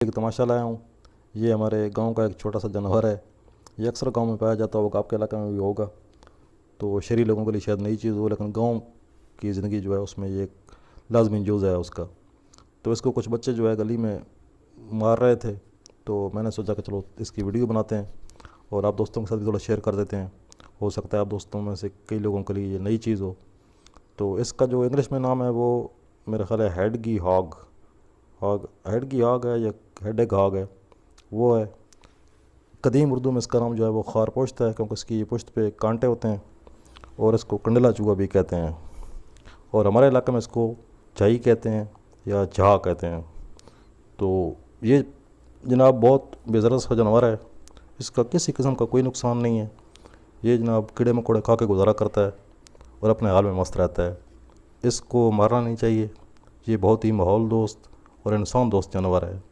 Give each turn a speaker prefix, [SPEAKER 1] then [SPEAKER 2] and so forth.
[SPEAKER 1] एक तमाशा लाया हूँ। ये हमारे गांव का एक छोटा सा जानवर है। ये अक्सर गांव में पाया जाता होगा, आपके इलाके में भी होगा। तो शहरी लोगों के लिए शायद नई चीज़ हो, लेकिन गांव की ज़िंदगी जो है उसमें ये एक लाजमी जुज़ है उसका। तो इसको कुछ बच्चे जो है गली में मार रहे थे, तो मैंने सोचा कि चलो इसकी वीडियो बनाते हैं और आप दोस्तों के साथ भी थोड़ा शेयर कर देते हैं। हो सकता है आप दोस्तों में से कई लोगों के लिए ये नई चीज़ हो। तो इसका जो इंग्लिश में नाम है वो मेरा ख्याल है हेडगी हॉग। हेडगी हॉग है या हेडेग हॉग है, वो है। कदीम उर्दू में इसका नाम जो है वो खारपुश्त है, क्योंकि इसकी पुश्त पे कांटे होते हैं और इसको कंडला चूहा भी कहते हैं। और हमारे इलाके में इसको झाई कहते हैं या जहा कहते हैं। तो ये जनाब बहुत बेज़रा सा जानवर है। इसका किसी किस्म का कोई नुकसान नहीं है। ये जनाब कीड़े मकोड़े खा के गुजारा करता है और अपने हाल में मस्त रहता है। इसको मारना नहीं चाहिए। ये बहुत ही माहौल दोस्त और इंसान दोस्त जानवर है।